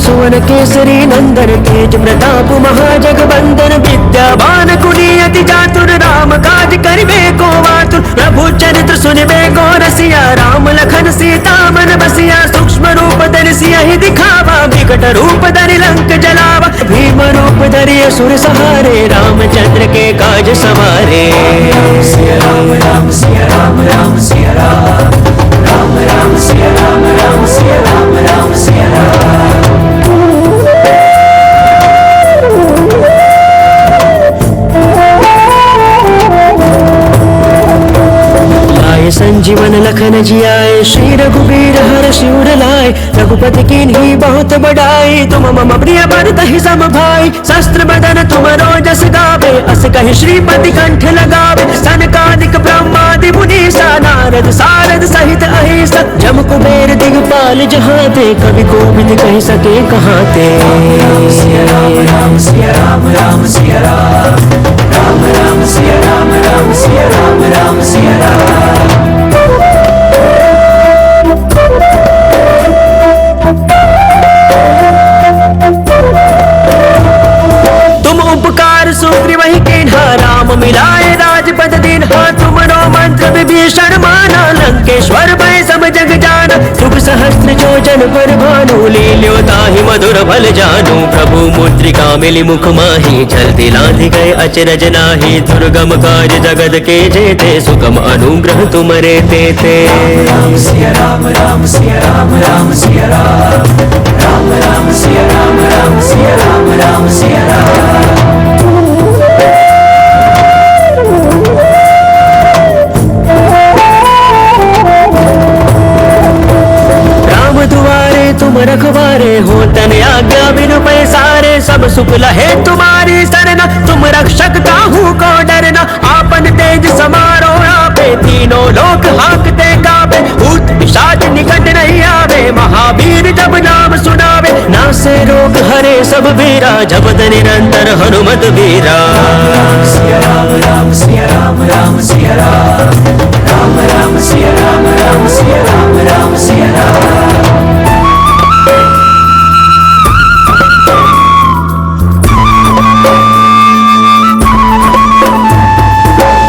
सुवन केसरी नंदन तेज प्रताप महाजगबंदन विद्यावान कुलीयति चातुर राम काज करिबे को आतुर प्रभु चरित्र सुनिबे को रसिया राम लखन सीता मन बसिया सूक्ष्म रूप धरि सियहि दिखावा विकट रूप धरि लंक जलावा भीम रूप धरि असुर सहारे रामचंद्र के काज सवारे सिया राम राम सिया राम राम सिया राम राम राम सिया राम राम सिया राम राम सिया राम। संजीवन लखन जियाए श्री रघुबीर हर शिवर लाए रघुपति कीन्ही बहुत बड़ाई तुम मम प्रिय भरत ही सम भाई शस्त्र बदन तुम रोजस गावे अस कहि श्रीपति कंठ लगावे सनकादिक ब्रह्मादि मुनीसा नारद सारद सहित अहिसा जम कुबेर दिगपाल जहाते कवि कोविद कहि सके कहाते सिया राम राम सिया राम राम सिया राम राम राम सिया राम राम सिया राम राम सिया राम। तुम उपकार सुग्रीव ही कीन्हा राम मिलाए राजपद दीन्हा तुमरो मंत्र विभीषण माना लंकेश्वर भय सब जग जाना शुभ सहस्त्र जोजन पर भानु लील्यो ताहि मधुर फल जानू प्रभु मुद्रिका मिली मुख माही जल्दी लाधि गए अचरज नाही दुर्गम काज जगत के जेते सुगम अनुग्रह तुमरे तेते राम सिया राम राम सिया राम राम सिया राम राम राम सिया राम राम सिया राम राम सिया राम। तुम रखवारे हो तन आज्ञा बिनु पैसारे सब सुख लहे तुम्हारी सरना तुम रक्षक काहू को डरना आपन तेज समारो आपे तीनों लोक हांकते काबे भूत पिशाच निकट नहीं आवे महावीर जब नाम सुनावे नासे रोग हरे सब वीरा जपत निरंतर हनुमत वीरा सिया राम राम सिया राम राम सिया राम राम राम सिया राम राम सिया राम राम सिया राम।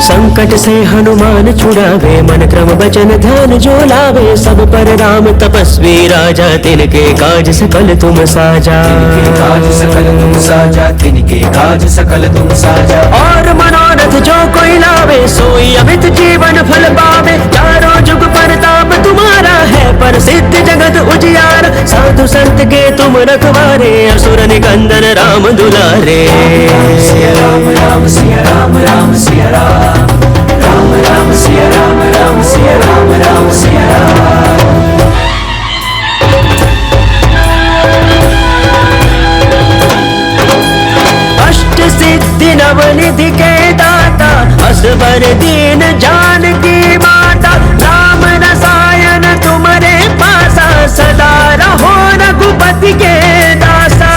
संकट से हनुमान छुड़ावे मन क्रम वचन ध्यान जो लावे सब पर राम तपस्वी राजा तिनके काज सकल तुम साजा तिनके काज सकल तुम साजा तिनके काज सकल तुम साजा और मनोरथ जो कोई लावे सोई अमित जीवन फल पावे चारों जुग परताप तुम्हारा है प्रसिद्ध जगत उजियार साधु संत के तुम रखवारे असुर निकंदन राम दुलारे सिया राम राम सिया राम राम सिया राम राम राम सिया राम राम सिया राम राम सिया राम। अष्ट सिद्धि नवनिधि के दाता असबर दीन जानकी माता राम रसायन तुम्हारे पासा सदा रहो रघुपति के दासा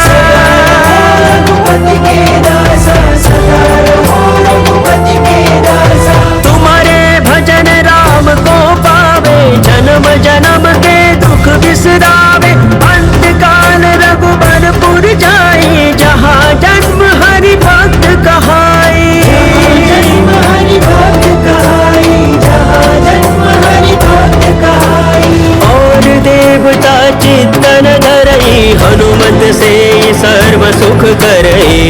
रघुपति के दासा सदा रहो रघुपति के दासा तुम्हारे भजन राम को पावे जन्म जन्म के दुख बिसरावे अंत काल रघुबरपुर जाई जहाँ जन्म हरि भक्त कहाई जन्म हरि भक्त कहाई जहाँ जन्म हरि भक्त कहाई और देवता चित्तन धरई हनुमत से सर्व सुख करई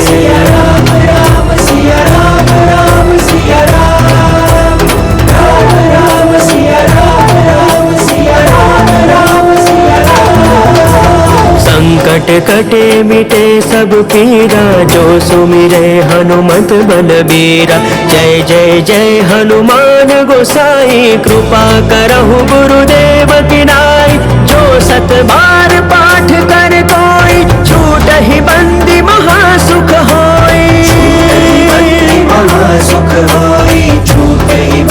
सिया राम राम सिया राम राम सिया राम राम राम सिया राम राम सिया राम राम सिया राम। संकट कटे मिटे सब पीरा जो सुमिरे हनुमत बलबीरा जय जय जय हनुमान गोसाई कृपा करहु गुरुदेव की नाई जो सत बार पाठ कर कोई छूट ही बंदी महासुख होई महासुख होई छूट ही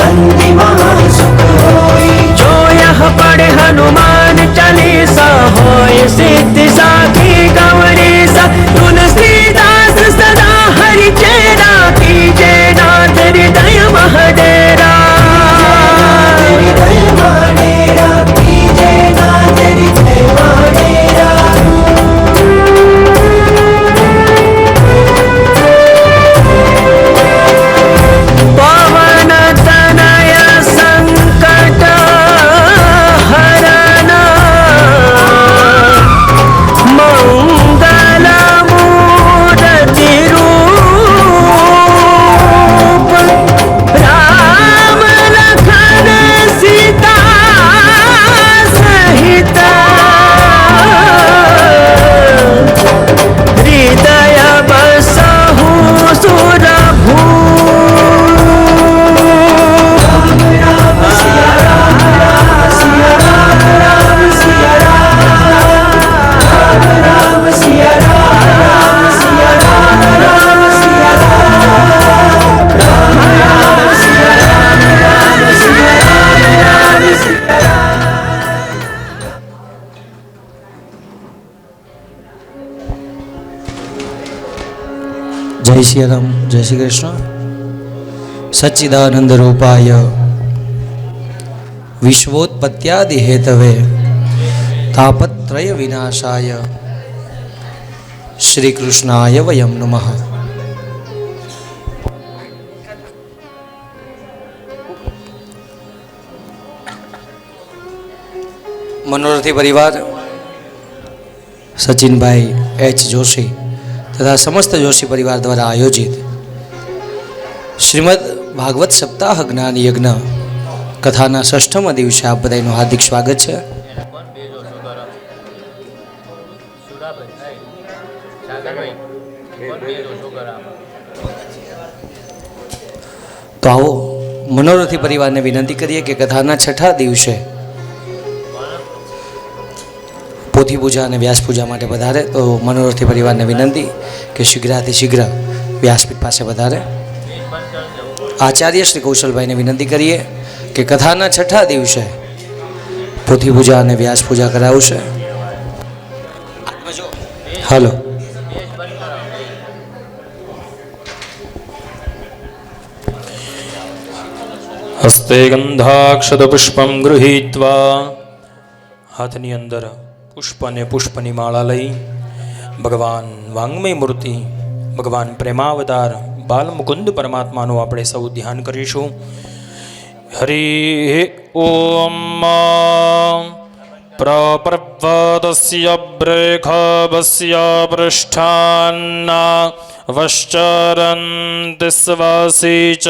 जय श्री राम, जय श्री कृष्ण। सच्चिदानंद रूपाय विश्वोत्पत्त्यादि हेतवे तापत्रय विनाशाय श्री कृष्णाय वयं नमः। मनोरथी परिवार सचिन भाई एच जोशी तथा समस्त जोशी परिवार द्वारा आयोजित श्रीमद् भागवत सप्ताह ज्ञान यज्ञ कथाना 6ઠમા દિવસે આપ બધાનું હાર્દિક સ્વાગત છે। તો આવો મનોરથી પરિવારને વિનંતી કરીએ કે કથાના 6ઠા દિવસે પોથી પૂજા અને વ્યાસ પૂજા માટે વધારે। તો મનોરથી પરિવારને વિનંતી કે શીઘ્રાથી શીઘ્ર વ્યાસપીઠ પાસે વધારે। આચાર્ય શ્રી કૌશલભાઈને વિનંતી કરીએ કે કથાના 6ઠા દિવસે પોથી પૂજા અને વ્યાસ પૂજા કરાવશે। હાલો હસ્તે ગંધાક્ષતપુષ્પમ ગૃહીત્વા હાથની અંદર પુષ્પ અને પુષ્પની માળા લઈ ભગવાન વાંગમય મૂર્તિ ભગવાન પ્રેમાવતાર બાલમુકુંદ પરમાત્માનું આપણે સૌ ધ્યાન કરીશું। હરિ ઓમ પ્રપર્વતસ્ય બ્રેખવસ્ય પૃષ્ઠાન્ના વશ્ચરન્તિ સ્વસી ચ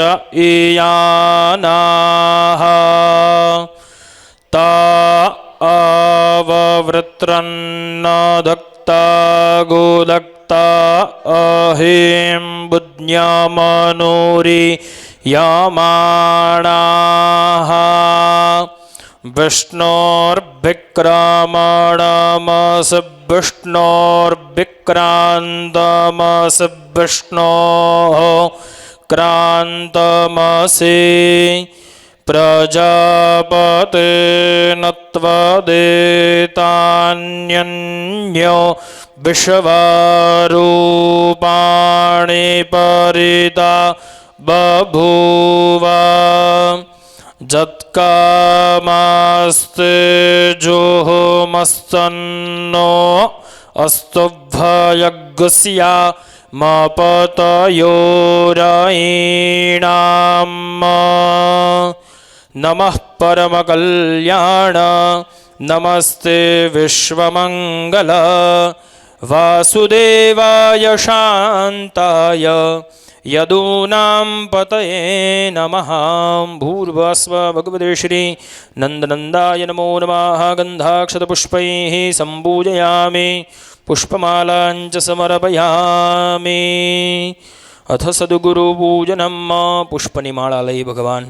ઈયાનાઃ તા આવવૃત્રન્નદક્તા ગોદક્તા અહિં બુદ્ધ્યામનોરી યામાણાઃ વિષ્ણોર્ભિક્રમણમસ વિષ્ણોર્ભિક્રાંતમસ વિષ્ણોઃ ક્રાંતમસી પ્રજાપતેનત્વદેતાન્યન્યો વિશ્વરૂપાણિ પરિતા બભૂવ જત્કામાસ્તે જોહમસ્તન્નો અસ્તુભયગસ્યા મપતયોરયીણામ નમઃ પરમકલ્યાણ નમસ્તે વિશ્વમંગલ વાસુદેવાય શાંતાય યદૂનાં પતયે નમઃ। ભૂર્ભુવસ્વ ભગવતે શ્રી નંદનંદાય નમો નમઃ। ગંધાક્ષતપુષ્પૈઃ સંપૂજયામિ પુષ્પમાલાંચ સમર્પયામિ। અથ સદ્ગુરુપૂજનમ। પુષ્પની માળા લઈ ભગવાન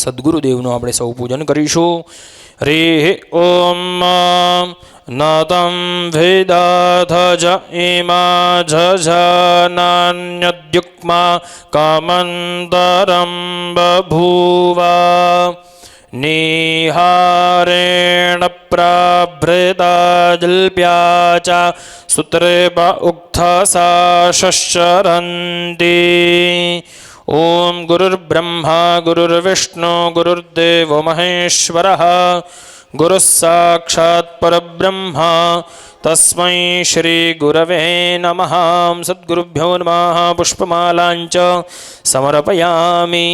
સદ્ગુરુદેવનું આપણે સૌ પૂજન કરીશું। હરિ ઓમ નતં વેદાથ જ ઇમા જનાન્યદ્યુક્મા કામંતરં બભૂવ નિહારેણ પ્રાભૃતા જલ્પ્યા ચ સૂત્રે ઉક્થસા શશરન્તિ। ઓમ ગુરુર્બ્રહ્મા ગુરુર્વિષ્ણુ ગુરુર્દેવો મહેશ્વરઃ ગુરુઃ સાક્ષાત પરબ્રહ્મા તસ્મૈ શ્રી ગુરવે નમઃ। સદ્ગુરુભ્યો નમઃ। પુષ્પમાલાંચ સમર્પયામિ।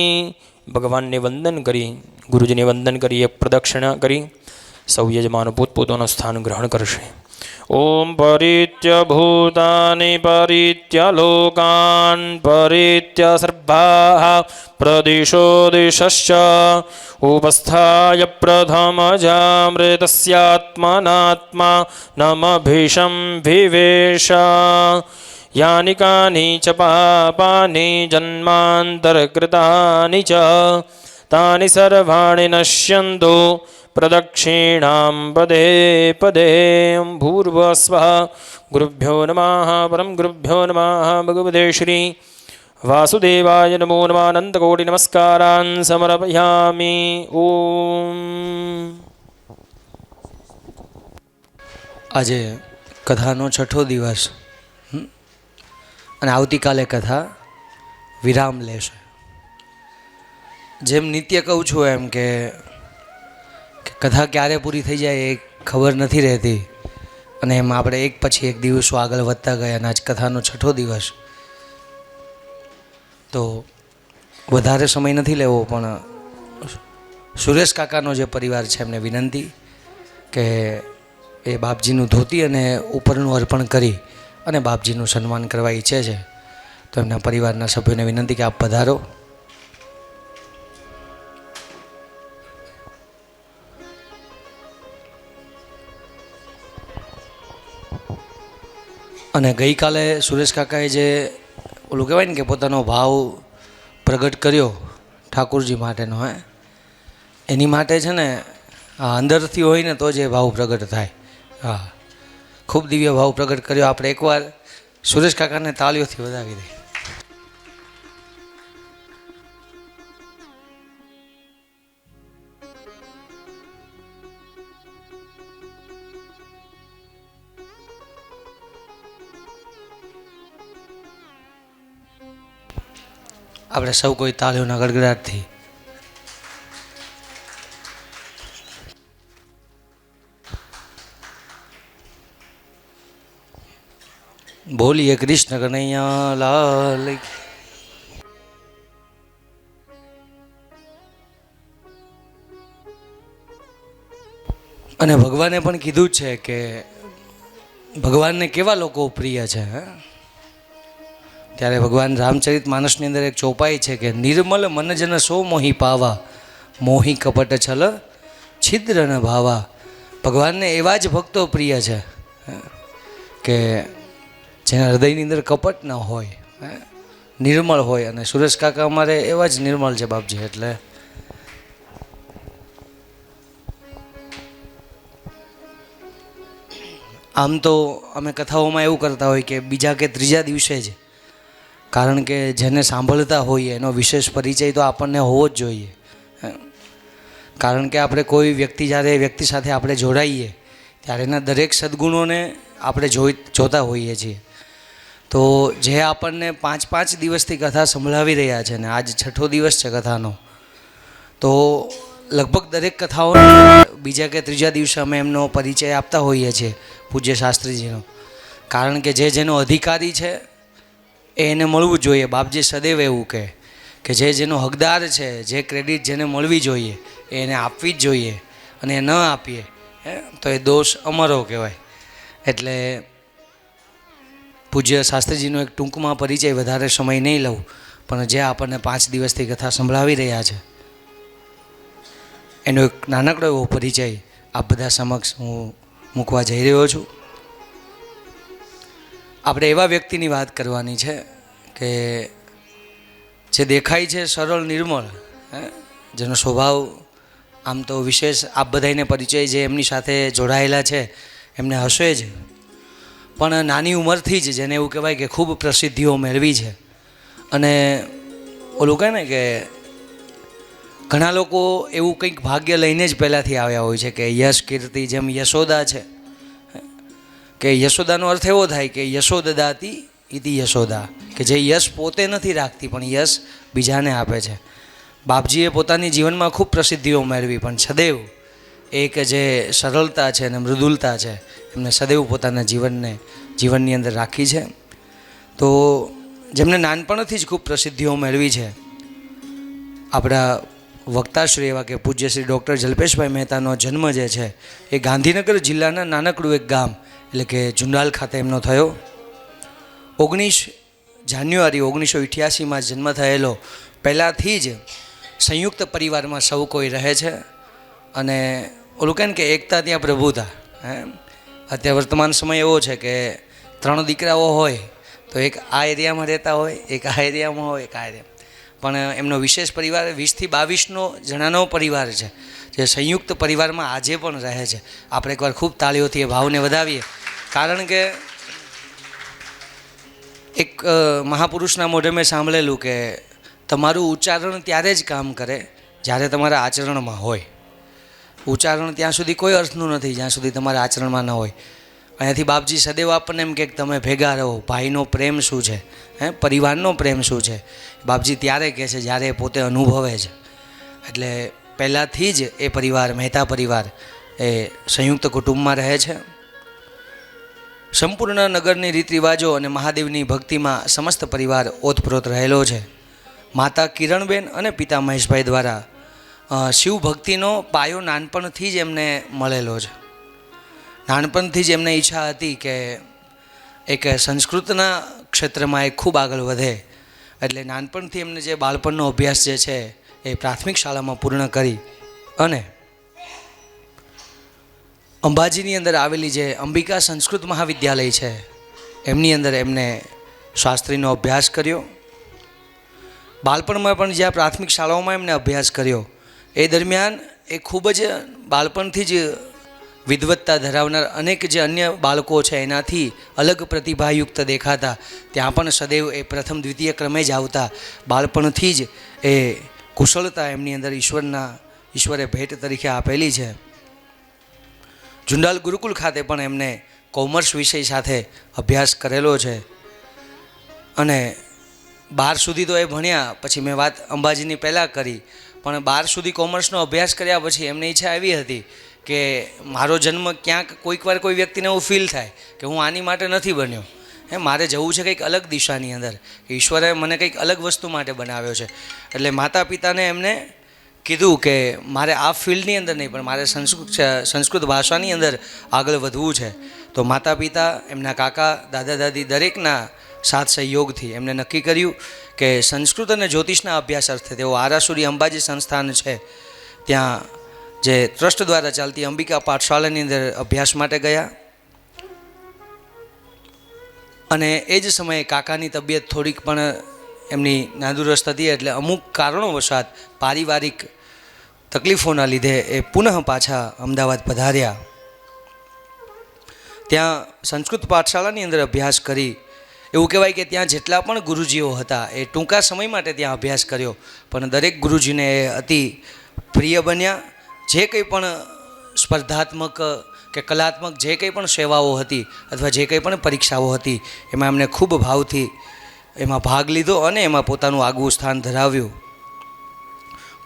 ભગવાનને વંદન કરી ગુરુજીને વંદન કરી એક પ્રદક્ષિણા કરી સૌ યજમાનો પોતપોતાનું સ્થાન ગ્રહણ કરશે। ઓમ પરિત્ય ભૂતાનિ પરિત્ય લોકાન પરિત્ય સર્વાઃ પ્રદિશો દિશશ્ચ ઉપસ્થાય પ્રથમજામૃતસ્યાત્મનાત્મા નમભીષં વિવેશ। યાનિ કાનિ ચ પાપાનિ જન્માંતરકૃતાનિ ચ તાનિ સર્વાણિ નશ્યન્તુ પ્રદક્ષિણાં પદે પદે। ભૂર્ભુવસ્વઃ ગુરુભ્યો નમઃ પરમ ગુરુભ્યો નમઃ। ભગવતે શ્રી વાસુદેવાય નમો નમઃ। અનંતકોટિ નમસ્કારાન સમર્પયામિ। ઓમ। આજે કથાનો 6ઠો દિવસ અને આવતીકાલે કથા વિરામ લેશે. જેમ નિત્ય કહું છું એમ કે કથા ક્યારે પૂરી થઈ જાય એ ખબર નથી રહેતી, અને એમ આપણે એક પછી એક દિવસો આગળ વધતા ગયા, અને આજ કથાનો 6થો દિવસ. તો વધારે સમય નથી લેવો, પણ સુરેશ કાકાનો જે પરિવાર છે એમને વિનંતી કે એ બાપજીનું ધોતી અને ઉપરનું અર્પણ કરી અને બાપજીનું સન્માન કરવા ઈચ્છે છે. તો એમના પરિવારના સભ્યોને વિનંતી કે આપ પધારો. અને ગઈકાલે સુરેશ કાકાએ જે ઓલું કહેવાય ને કે પોતાનો ભાવ પ્રગટ કર્યો ઠાકોરજી માટેનો, એની માટે છે ને આ અંદરથી હોય ને તો જ એ ભાવ પ્રગટ થાય. હા, ખૂબ દિવ્ય ભાવ પ્રગટ કર્યો. આપણે એકવાર સુરેશ કાકાને તાળીઓથી વધાવી દઈએ. આપણે સૌ કોઈ તાળીઓના ગડગડાટથી બોલીએ કૃષ્ણ કનૈયા લાલ. અને ભગવાને પણ કીધું છે કે ભગવાનને કેવા લોકો પ્રિય છે. ત્યારે ભગવાન રામચરિત માનસની અંદર એક ચોપાઈ છે કે નિર્મલ મન જન સો મોહી પાવા, મોહી કપટ છલ છિદ્ર ન ભાવા. ભગવાનને એવા જ ભક્તો પ્રિય છે કે જેના હૃદયની અંદર કપટ ન હોય, નિર્મળ હોય. અને સુરેશ કાકા અમારે એવા જ નિર્મળ છે બાપજી. એટલે આમ તો અમે કથાઓમાં એવું કરતા હોય કે બીજા કે ત્રીજા દિવસે જ, કારણ કે જેને સાંભળતા હોઈએ એનો વિશેષ પરિચય તો આપણને હોવો જ જોઈએ. કારણ કે આપણે કોઈ વ્યક્તિ જ્યારે વ્યક્તિ સાથે આપણે જોડાઈએ ત્યારે એના દરેક સદ્ગુણોને આપણે જોતા હોઈએ છીએ. તો જે આપણને 5 દિવસથી કથા સંભળાવી રહ્યા છે ને આજ 6થો દિવસ છે કથાનો, તો લગભગ દરેક કથાઓ બીજા કે ત્રીજા દિવસે અમે એમનો પરિચય આપતા હોઈએ છીએ પૂજ્ય શાસ્ત્રીજીનો. કારણ કે જેનો અધિકારી છે એને મળવું જોઈએ. બાપજી સદૈવ એવું કહે કે જેનો હકદાર છે, જે ક્રેડિટ જેને મળવી જોઈએ એને આપવી જ જોઈએ, અને એ ન આપીએ તો એ દોષ અમારો કહેવાય. એટલે પૂજ્ય શાસ્ત્રીજીનો એક ટૂંકમાં પરિચય, વધારે સમય નહીં લઉં, પણ જે આપણને 5 દિવસથી કથા સંભળાવી રહ્યા છે એનો એક નાનકડો એવો પરિચય આપ બધા સમક્ષ હું મૂકવા જઈ રહ્યો છું. આપણે એવા વ્યક્તિની વાત કરવાની છે કે જે દેખાય છે સરળ નિર્મળ, જેનો સ્વભાવ આમ તો વિશેષ આપ બધાને પરિચય જે એમની સાથે જોડાયેલા છે એમને હશે જ, પણ નાની ઉંમરથી જ જેને એવું કહેવાય કે ખૂબ પ્રસિદ્ધિઓ મેળવી છે. અને ઓલું કહે ને કે ઘણા લોકો એવું કંઈક ભાગ્ય લઈને જ પહેલાંથી આવ્યા હોય છે કે યશ કીર્તિ, જેમ યશોદા છે કે યશોદાનો અર્થ એવો થાય કે યશોદદાતી ઇતિ યશોદા, કે જે યશ પોતે નથી રાખતી પણ યશ બીજાને આપે છે. બાપજીએ પોતાની જીવનમાં ખૂબ પ્રસિદ્ધિઓ મેળવી, પણ સદૈવ એક જે સરળતા છે અને મૃદુલતા છે એમને સદૈવ પોતાના જીવનની અંદર રાખી છે. તો જેમને નાનપણથી જ ખૂબ પ્રસિદ્ધિઓ મેળવી છે, આપણા વક્તાશ્રી એવા કે પૂજ્ય શ્રી ડૉક્ટર જલ્પેશભાઈ મહેતાનો જન્મ જે છે એ ગાંધીનગર જિલ્લાના નાનકડું એક ગામ એટલે કે જુંડાલ ખાતે એમનો થયો. 19 જાન્યુઆરી 1988માં જન્મ થયેલો. પહેલાંથી જ સંયુક્ત પરિવારમાં સૌ કોઈ રહે છે, અને ઓલું કહે ને કે એકતા ત્યાં પ્રભુતા. અત્યારે વર્તમાન સમય એવો છે કે 3 દીકરાઓ હોય તો એક આ એરિયામાં રહેતા હોય, એક આ એરિયામાં હોય, એક આ એરિયામાં. પણ એમનો વિશેષ પરિવાર 20 થી 22 જણાનો પરિવાર છે, જે સંયુક્ત પરિવારમાં આજે પણ રહે છે. આપણે એકવાર ખૂબ તાળીઓથી એ ભાવને વધાવીએ. કારણ કે એક મહાપુરુષના મોઢે મેં સાંભળેલું કે તમારું ઉચ્ચારણ ત્યારે જ કામ કરે જ્યારે તમારા આચરણમાં હોય. ઉચ્ચારણ ત્યાં સુધી કોઈ અર્થનું નથી જ્યાં સુધી તમારા આચરણમાં ન હોય. અહીંયાથી બાપજી સદૈવ આપણને એમ કે તમે ભેગા રહો, ભાઈનો પ્રેમ શું છે, પરિવારનો પ્રેમ શું છે બાપજી ત્યારે કહે છે જ્યારે એ પોતે અનુભવે છે. એટલે પહેલાંથી જ એ પરિવાર મહેતા પરિવાર એ સંયુક્ત કુટુંબમાં રહે છે. સંપૂર્ણ નગરની રીત રિવાજો અને મહાદેવની ભક્તિમાં સમસ્ત પરિવાર ઓતપ્રોત રહેલો છે. માતા કિરણબેન અને પિતા મહેશભાઈ દ્વારા શિવ ભક્તિનો પાયો નાનપણથી જ એમને મળેલો છે. નાનપણથી જ એમને ઈચ્છા હતી કે એક સંસ્કૃતના ક્ષેત્રમાં એ ખૂબ આગળ વધે. એટલે નાનપણથી એમને જે બાળપણનો અભ્યાસ જે છે એ પ્રાથમિક શાળામાં પૂર્ણ કરી અને અંબાજીની અંદર આવેલી જે અંબિકા સંસ્કૃત મહાવિદ્યાલય છે એમની અંદર એમને શાસ્ત્રીનો અભ્યાસ કર્યો. બાળપણમાં પણ જ્યાં પ્રાથમિક શાળાઓમાં એમને અભ્યાસ કર્યો એ દરમિયાન એ ખૂબ જ બાળપણથી જ વિદવત્તા ધરાવનાર અનેક જે અન્ય બાળકો છે એનાથી અલગ પ્રતિભાયુક્ત દેખાતા. ત્યાં પણ સદૈવ એ પ્રથમ દ્વિતીય ક્રમે જ આવતા. બાળપણથી જ એ કુશળતા એમની અંદર ઈશ્વરે ભેટ તરીકે આપેલી છે. જુંડાલ ગુરુકુલ ખાતે પણ એમને કોમર્સ વિષય સાથે અભ્યાસ કરેલો છે અને 12 સુધી તો એ ભણ્યા. પછી મેં વાત અંબાજીની પહેલાં કરી, પણ 12 સુધી કોમર્સનો અભ્યાસ કર્યા પછી એમની ઈચ્છા એવી હતી કે મારો જન્મ ક્યાંક કોઈક વાર કોઈ વ્યક્તિને એવું ફીલ થાય કે હું આની માટે નથી બન્યો, મારે જવું છે કંઈક અલગ દિશાની અંદર, ઈશ્વરે મને કંઈક અલગ વસ્તુ માટે બનાવ્યો છે. એટલે માતા પિતાને એમને કીધું કે મારે આ ફિલ્ડની અંદર નહીં પણ મારે સંસ્કૃત ભાષાની અંદર આગળ વધવું છે. તો માતા પિતા, એમના કાકા, દાદા દાદી દરેકના સાથ સહયોગથી એમને નક્કી કર્યું કે સંસ્કૃત અને જ્યોતિષના અભ્યાસ અર્થે તેઓ આરાસુરી અંબાજી સંસ્થાન છે ત્યાં જે ટ્રસ્ટ દ્વારા ચાલતી અંબિકા પાઠશાળાની અંદર અભ્યાસ માટે ગયા. અને એ જ સમયે કાકાની તબિયત થોડીક પણ એમની નાદુરસ્ત હતી એટલે અમુક કારણોવશાત પારિવારિક તકલીફોના લીધે એ પુનઃ પાછા અમદાવાદ પધાર્યા. ત્યાં સંસ્કૃત પાઠશાળાની અંદર અભ્યાસ કરી. એવું કહેવાય કે ત્યાં જેટલા પણ ગુરુજીઓ હતા એ ટૂંકા સમય માટે ત્યાં અભ્યાસ કર્યો, પણ દરેક ગુરુજીને એ અતિ પ્રિય બન્યા. જે કંઈ પણ સ્પર્ધાત્મક કે કલાત્મક જે કંઈ પણ સેવાઓ હતી અથવા જે કંઈ પણ પરીક્ષાઓ હતી એમાં એમને ખૂબ ભાવથી એમાં ભાગ લીધો અને એમાં પોતાનું આગવું સ્થાન ધરાવ્યું.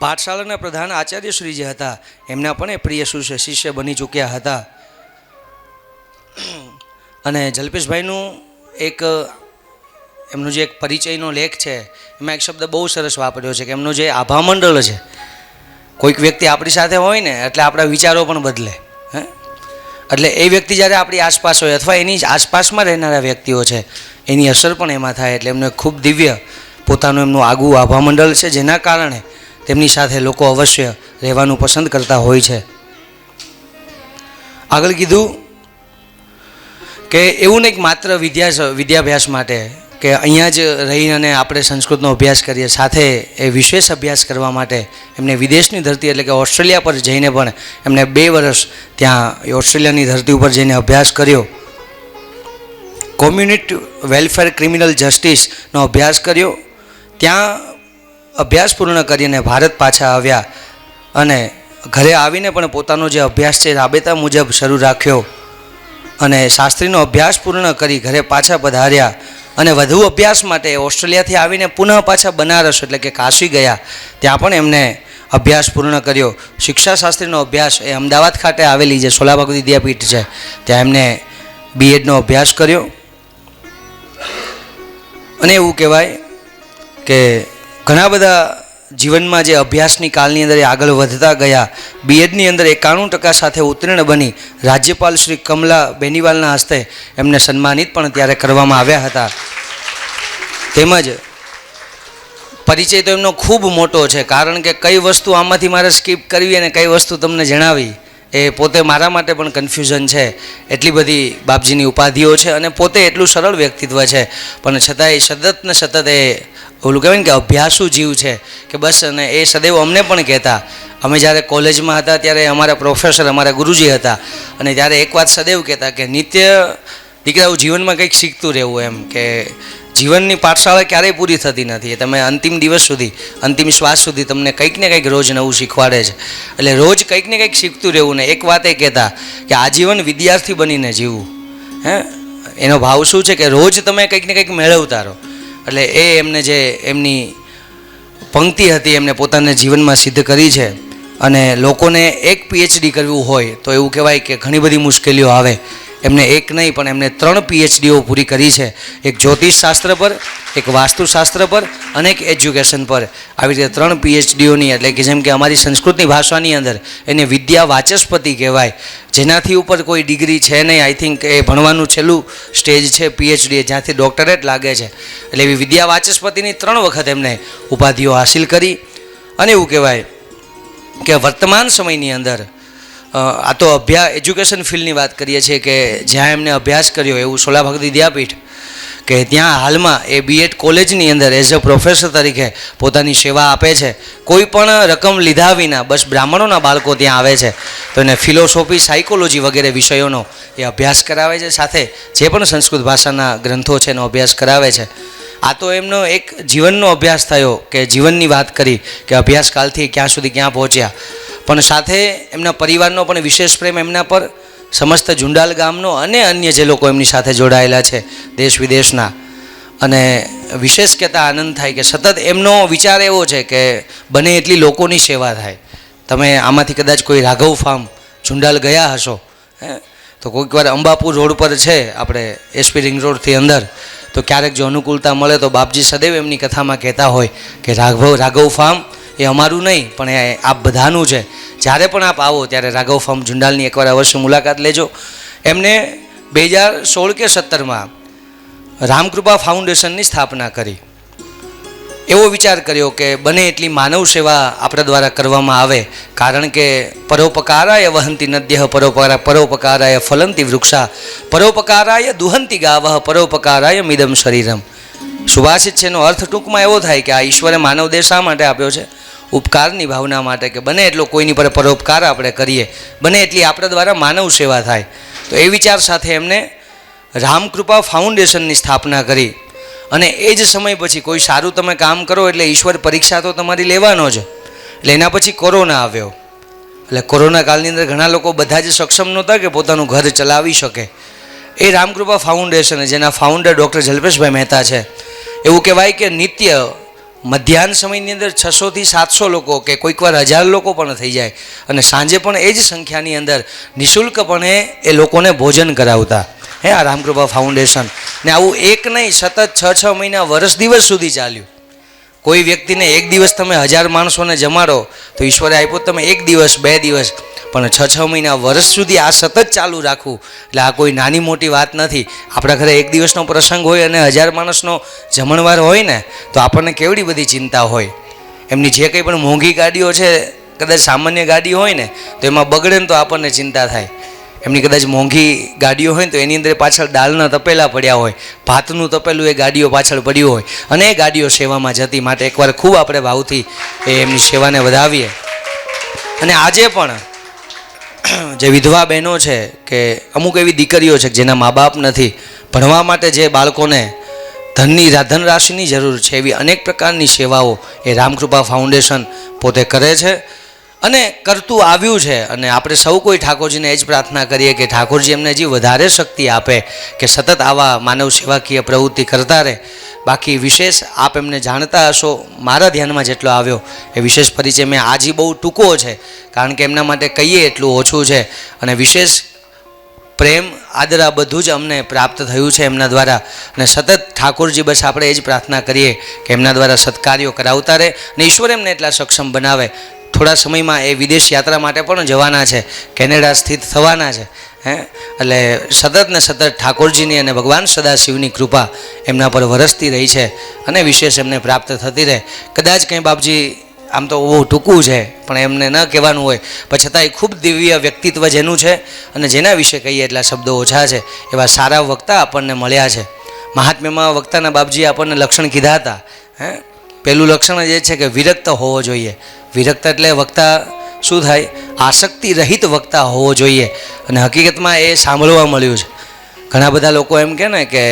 પાઠશાળાના પ્રધાન આચાર્યશ્રી જે હતા એમના પણ એ પ્રિય શિષ્ય બની ચૂક્યા હતા. અને જલ્પેશભાઈનું એમનો જે એક પરિચયનો લેખ છે એમાં એક શબ્દ બહુ સરસ વાપર્યો છે કે એમનો જે આભા મંડળ છે, કોઈક વ્યક્તિ આપણી સાથે હોય ને એટલે આપણા વિચારો પણ બદલે. એટલે એ વ્યક્તિ જ્યારે આપણી આસપાસ હોય અથવા એની આસપાસમાં રહેનારા વ્યક્તિઓ છે એની અસર પણ એમાં થાય. એટલે એમને ખૂબ દિવ્ય પોતાનું એમનું આગવું આભા મંડળ છે, જેના કારણે તેમની સાથે લોકો અવશ્ય રહેવાનું પસંદ કરતા હોય છે. આગળ કીધું કે એવું નહીં માત્ર વિદ્યાભ્યાસ માટે કે અહીંયા જ રહીને અને આપણે સંસ્કૃતનો અભ્યાસ કરીએ, સાથે એ વિશેષ અભ્યાસ કરવા માટે એમને વિદેશની ધરતી એટલે કે ઓસ્ટ્રેલિયા પર જઈને પણ એમને 2 વર્ષ ત્યાં ઓસ્ટ્રેલિયાની ધરતી ઉપર જઈને અભ્યાસ કર્યો. કોમ્યુનિટી વેલફેર ક્રિમિનલ જસ્ટિસનો અભ્યાસ કર્યો. ત્યાં અભ્યાસ પૂર્ણ કરીને ભારત પાછા આવ્યા અને ઘરે આવીને પણ પોતાનો જે અભ્યાસ છે રાબેતા મુજબ શરૂ રાખ્યો અને શાસ્ત્રીનો અભ્યાસ પૂર્ણ કરી ઘરે પાછા પધાર્યા. અને વધુ અભ્યાસ માટે ઓસ્ટ્રેલિયાથી આવીને પુનઃ પાછા બનારસ એટલે કે કાશી ગયા. ત્યાં પણ એમને અભ્યાસ પૂર્ણ કર્યો. શિક્ષાશાસ્ત્રીનો અભ્યાસ એ અમદાવાદ ખાતે આવેલી જે સોલાબાગ વિદ્યાપીઠ છે ત્યાં એમને બીએડનો અભ્યાસ કર્યો. અને એવું કહેવાય કે ઘણા બધા જીવનમાં જે અભ્યાસની કાલની અંદર એ આગળ વધતા ગયા. બીએડની અંદર 91% સાથે ઉત્તીર્ણ બની રાજ્યપાલ શ્રી કમલા બેનીવાલના હસ્તે એમને સન્માનિત પણ ત્યારે કરવામાં આવ્યા હતા. તેમજ પરિચય તો એમનો ખૂબ મોટો છે, કારણ કે કઈ વસ્તુ આમાંથી મારે સ્કીપ કરવી અને કઈ વસ્તુ તમને જણાવી એ પોતે મારા માટે પણ કન્ફ્યુઝન છે. એટલી બધી બાપજીની ઉપાધિઓ છે અને પોતે એટલું સરળ વ્યક્તિત્વ છે, પણ છતાંય સતત ને સતત એ ઓલું કહેવાય ને કે અભ્યાસુ જીવ છે કે બસ. અને એ સદૈવ અમને પણ કહેતા, અમે જ્યારે કોલેજમાં હતા ત્યારે અમારા પ્રોફેસર અમારા ગુરુજી હતા અને ત્યારે એક વાત સદૈવ કહેતા કે નિત્ય દીકરાઓ જીવનમાં કંઈક શીખતું રહેવું, એમ કે જીવનની પાઠશાળા ક્યારેય પૂરી થતી નથી. તમે અંતિમ દિવસ સુધી, અંતિમ શ્વાસ સુધી તમને કંઈક ને કંઈક રોજ નવું શીખવાડે છે. એટલે રોજ કંઈક ને કંઈક શીખતું રહેવું. ને એક વાત એ કહેતા કે આજીવન વિદ્યાર્થી બનીને જીવવું. એનો ભાવ શું છે કે રોજ તમે કંઈક ને કંઈક મેળવતા રહો. એટલે એ એમને જે એમની પંક્તિ હતી એમને પોતાના જીવનમાં સિદ્ધ કરી છે. અને લોકોને એક પીએચડી કરવું હોય તો એવું કહેવાય કે ઘણી બધી મુશ્કેલીઓ આવે. એમને એક નહીં પણ એમને 3 પીએચડીઓ પૂરી કરી છે. એક જ્યોતિષશાસ્ત્ર પર, એક વાસ્તુશાસ્ત્ર પર અને એક એજ્યુકેશન પર. આવી રીતે 3 પીએચડીઓની, એટલે કે જેમ કે અમારી સંસ્કૃતની ભાષાની અંદર એને વિદ્યા વાચસ્પતિ કહેવાય. જેનાથી ઉપર કોઈ ડિગ્રી છે નહીં. આઈ થિંક એ ભણવાનું છેલ્લું સ્ટેજ છે પીએચડી, જ્યાંથી ડૉક્ટરેટ લાગે છે. એટલે એવી વિદ્યા વાચસ્પતિની 3 વખત એમને ઉપાધિઓ હાસિલ કરી. અને એવું કહેવાય કે વર્તમાન સમયની અંદર આ તો એજ્યુકેશન ફિલ્ડની વાત કરીએ છીએ કે જ્યાં એમને અભ્યાસ કર્યો એવું સોલા ભગત વિદ્યાપીઠ, કે ત્યાં હાલમાં એ બીએડ કોલેજની અંદર એઝ અ પ્રોફેસર તરીકે પોતાની સેવા આપે છે. કોઈ પણ રકમ લીધા વિના બસ બ્રાહ્મણોના બાળકો ત્યાં આવે છે તો એને ફિલોસોફી, સાયકોલોજી વગેરે વિષયોનો એ અભ્યાસ કરાવે છે. સાથે જે પણ સંસ્કૃત ભાષાના ગ્રંથો છે એનો અભ્યાસ કરાવે છે. આ તો એમનો એક જીવનનો અભ્યાસ થયો કે જીવનની વાત કરી કે અભ્યાસકાલથી ક્યાં સુધી ક્યાં પહોંચ્યા. પણ સાથે એમના પરિવારનો પણ વિશેષ પ્રેમ એમના પર, સમસ્ત જુંડાલ ગામનો અને અન્ય જે લોકો એમની સાથે જોડાયેલા છે દેશ વિદેશના. અને વિશેષ કહેતા આનંદ થાય કે સતત એમનો વિચાર એવો છે કે બને એટલી લોકોની સેવા થાય. તમે આમાંથી કદાચ કોઈ રાઘવ ફાર્મ જુંડાલ ગયા હશો તો કોઈક વાર અંબાપુર રોડ પર છે આપણે એસપી રિંગ રોડથી અંદર, તો ક્યારેક જો અનુકૂળતા મળે તો બાપજી સદૈવ એમની કથામાં કહેતા હોય કે રાઘવ ફાર્મ એ અમારું નહીં પણ એ આપ બધાનું છે. જ્યારે પણ આપ આવો ત્યારે રાઘવ ફાર્મ જુંડાલની એકવાર અવશ્ય મુલાકાત લેજો. એમને 2016 કે 17માં રામકૃપા ફાઉન્ડેશનની સ્થાપના કરી. એવો વિચાર કર્યો કે બને એટલી માનવ સેવા આપણા દ્વારા કરવામાં આવે. કારણ કે પરોપકારાય વહંતી નદ્યઃ, પરોપકારાય ફલંતી વૃક્ષા, પરોપકારાય દુહંતી ગાવઃ, પરોપકારાય મિદમ શરીરમ. સુભાષિત છે, એનો અર્થ ટૂંકમાં એવો થાય કે આ ઈશ્વરે માનવ દેહ શા માટે આપ્યો છે? ઉપકારની ભાવના માટે, કે બને એટલો કોઈની પર પરોપકાર આપણે કરીએ, બને એટલી આપણા દ્વારા માનવ સેવા થાય. તો એ વિચાર સાથે એમને રામકૃપા ફાઉન્ડેશનની સ્થાપના કરી. અને એ જ સમય પછી કોઈ સારું તમે કામ કરો એટલે ઈશ્વર પરીક્ષા તો તમારી લેવાનો જ. એટલે એના પછી કોરોના આવ્યો. એટલે કોરોના કાળની અંદર ઘણા લોકો બધા જ સક્ષમ નહોતા કે પોતાનું ઘર ચલાવી શકે. એ રામકૃપા ફાઉન્ડેશન, જેના ફાઉન્ડર ડૉક્ટર જલ્પેશભાઈ મહેતા છે, એવું કહેવાય કે નિત્ય મધ્યાહન સમયની અંદર 600 થી 700 લોકો કે કોઈક વાર 1000 લોકો પણ થઈ જાય. અને સાંજે પણ એ જ સંખ્યાની અંદર નિઃશુલ્કપણે એ લોકોને ભોજન કરાવતા આ રામકૃપા ફાઉન્ડેશન. ને આવું એક નહીં, સતત 6 મહિના, વર્ષ દિવસ સુધી ચાલ્યું. કોઈ વ્યક્તિને એક દિવસ તમે 1000 માણસોને જમાડો તો ઈશ્વરે આપ્યો તમે 1 દિવસ 2 દિવસ, પણ 6 મહિના, વર્ષ સુધી આ સતત ચાલુ રાખવું એટલે આ કોઈ નાની મોટી વાત નથી. આપણા ઘરે 1 દિવસનો પ્રસંગ હોય અને 1000 માણસનો જમણવાર હોય ને તો આપણને કેવડી બધી ચિંતા હોય. એમની જે કંઈ પણ મોંઘી ગાડીઓ છે, કદાચ સામાન્ય ગાડી હોય ને તો એમાં બગડે ને તો આપણને ચિંતા થાય. એમની કદાચ મોંઘી ગાડીઓ હોય ને તો એની અંદર પાછળ દાળના તપેલા પડ્યા હોય, ભાતનું તપેલું એ ગાડીઓ પાછળ પડ્યું હોય, અને એ ગાડીઓ સેવામાં જતી. માટે એકવાર ખૂબ આપણે ભાવથી એ એમની સેવાને વધાવીએ. અને આજે પણ જે વિધવા બહેનો છે કે અમુક એવી દીકરીઓ છે જેના મા બાપ નથી, ભણવા માટે જે બાળકોને ધન રાશિની જરૂર છે, એવી અનેક પ્રકારની સેવાઓ એ રામકૃપા ફાઉન્ડેશન પોતે કરે છે અને કરતું આવ્યું છે. અને આપણે સૌ કોઈ ઠાકોરજીને એ જ પ્રાર્થના કરીએ કે ઠાકોરજી એમને હજી વધારે શક્તિ આપે કે સતત આવા માનવ સેવાકીય પ્રવૃત્તિ કરતા રહે. બાકી વિશેષ આપ એમને જાણતા હશો, મારા ધ્યાનમાં જેટલો આવ્યો એ વિશેષ પરિચય મેં આજે બહુ ટૂંકો છે, કારણ કે એમના માટે કહીએ એટલું ઓછું છે. અને વિશેષ પ્રેમ, આદર આ બધું જ અમને પ્રાપ્ત થયું છે એમના દ્વારા. અને સતત ઠાકોરજી બસ આપણે એ જ પ્રાર્થના કરીએ કે એમના દ્વારા સત્કાર્યો કરાવતા રહે અને ઈશ્વર એમને એટલા સક્ષમ બનાવે. થોડા સમયમાં એ વિદેશ યાત્રા માટે પણ જવાના છે, કેનેડા સ્થિત થવાના છે. એટલે સતત ને સતત ઠાકોરજીની અને ભગવાન સદાશિવની કૃપા એમના પર વરસતી રહી છે અને વિશેષ એમને પ્રાપ્ત થતી રહે. કદાચ કંઈ બાપજી આમ તો બહુ ટૂંકું છે પણ એમને ન કહેવાનું હોય, પણ છતાંય ખૂબ દિવ્ય વ્યક્તિત્વ જેનું છે અને જેના વિશે કહીએ એટલા શબ્દો ઓછા છે. એવા સારા વક્તા આપણને મળ્યા છે. મહાત્મ્યમાં વક્તાના બાપજીએ આપણને લક્ષણ કીધા હતા. પહેલું લક્ષણ જ એ છે કે વિરક્ત હોવો જોઈએ. વિરક્ત એટલે વક્તા શું થાય? આસક્તિ રહિત વક્તા હોવો જોઈએ. અને હકીકતમાં એ સાંભળવા મળ્યું છે. ઘણા બધા લોકો એમ કહે ને કે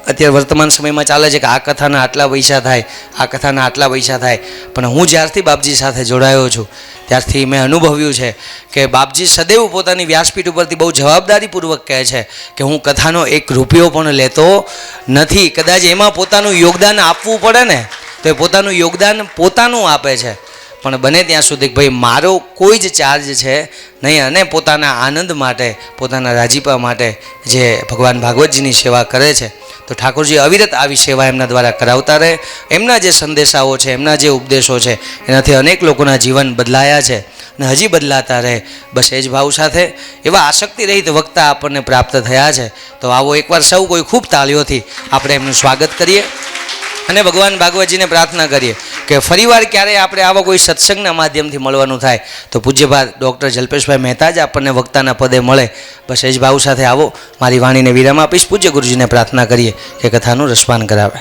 અત્યારે વર્તમાન સમયમાં ચાલે છે કે આ કથાના આટલા પૈસા થાય, આ કથાના આટલા પૈસા થાય. પણ હું જ્યારથી બાપજી સાથે જોડાયો છું ત્યારથી મેં અનુભવ્યું છે કે બાપજી સદૈવ પોતાની વ્યાસપીઠ ઉપરથી બહુ જવાબદારીપૂર્વક કહે છે કે હું કથાનો 1 રૂપિયો પણ લેતો નથી. કદાચ એમાં પોતાનું યોગદાન આપવું પડે ને તો એ પોતાનું યોગદાન પોતાનું આપે છે, પણ બને ત્યાં સુધી ભાઈ મારો કોઈ જ ચાર્જ છે નહીં. અને પોતાના આનંદ માટે, પોતાના રાજીપા માટે જે ભગવાન ભાગવતજીની સેવા કરે છે તો ઠાકોરજી અવિરત આવી સેવા એમના દ્વારા કરાવતા રહે. એમના જે સંદેશાઓ છે, એમના જે ઉપદેશો છે એનાથી અનેક લોકોના જીવન બદલાયા છે અને હજી બદલાતા રહે. બસ એ જ ભાવ સાથે એવા આસક્તિ રહિત વક્તા આપણને પ્રાપ્ત થયા છે. તો આવો એકવાર સૌ કોઈ ખૂબ તાળીઓથી આપણે એમનું સ્વાગત કરીએ અને ભગવાન ભાગવતજીને પ્રાર્થના કરીએ કે ફરીવાર ક્યારેય આપણે આવા કોઈ સત્સંગના માધ્યમથી મળવાનું થાય તો પૂજ્યપાદ ડૉક્ટર જલ્પેશભાઈ મહેતા જ આપણને વક્તાના પદે મળે. બસ એ જ ભાવ સાથે આવો, મારી વાણીને વિરામ આપીશ. પૂજ્ય ગુરુજીને પ્રાર્થના કરીએ કે કથાનું રસપાન કરાવે.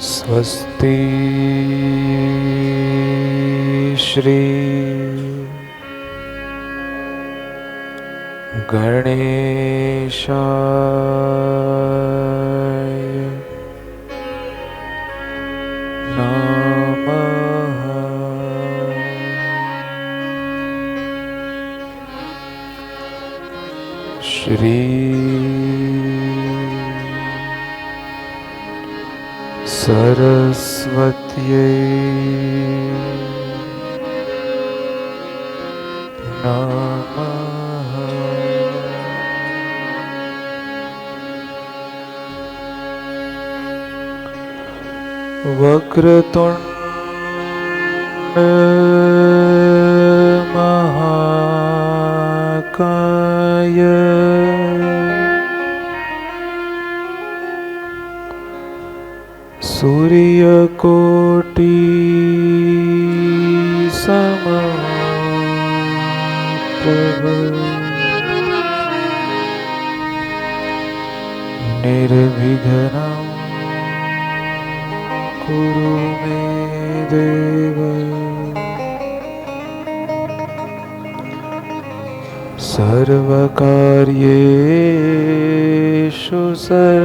स्वस्ति श्री गणेशाय नमः। श्री सरस्वत्यै नमः। वक्रतुण्ड महाकाय सूर्यकोटि समप्रभ निर्विघ्नं कुरु मे देव। सर्वकार्येषु सर्वदा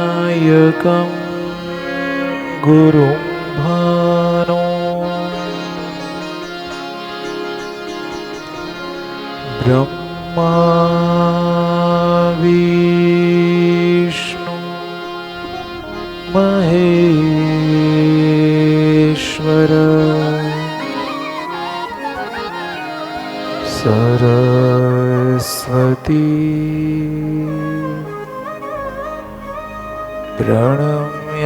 विनायकं गुरुं भानो ब्रह्मा विष्णु सरस्वती प्रणम्यादो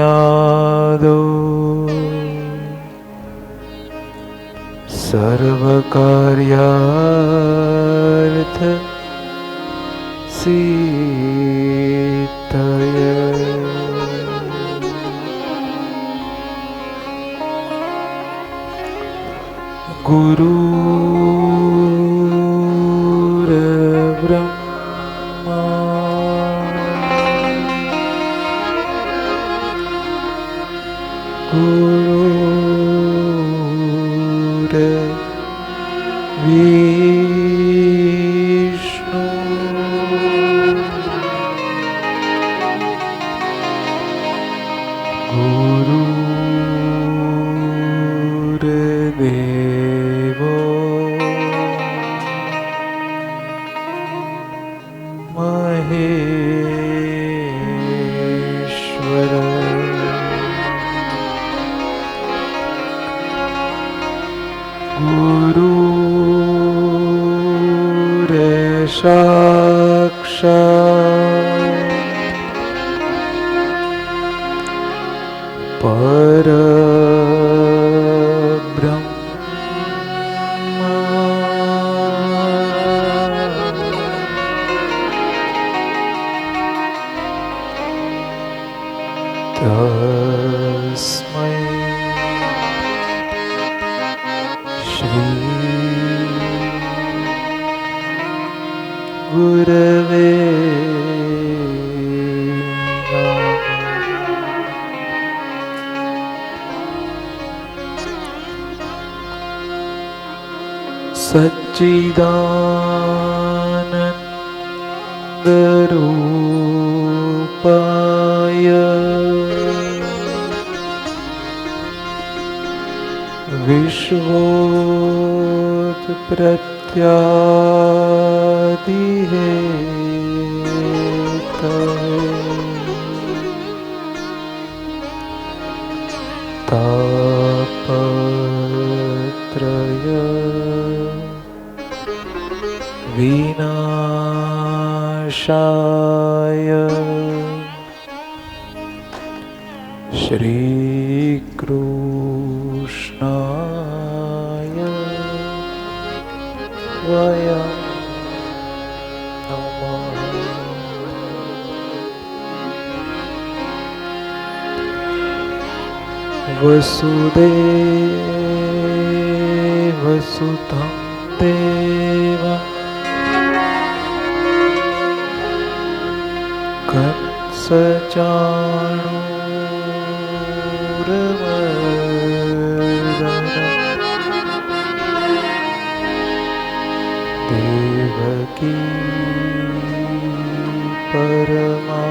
सर्वकार्यार्थ सिद्धये गुरुर्ब्रह्मा गुरुर्विष्णु गुरुर्देवो महेश्वर गुरुर्साक्षात् तस्मै श्री गुरवे सच्चिदानन्दरूपाय विश्वोत्पत्त्यादिहेतवे तापत्रय विनाशाय श्रीकृष्णाय वयं नमः। वसुदेवसुतं देवं कंसचाणूरमर्दनं देवकी परमानन्दं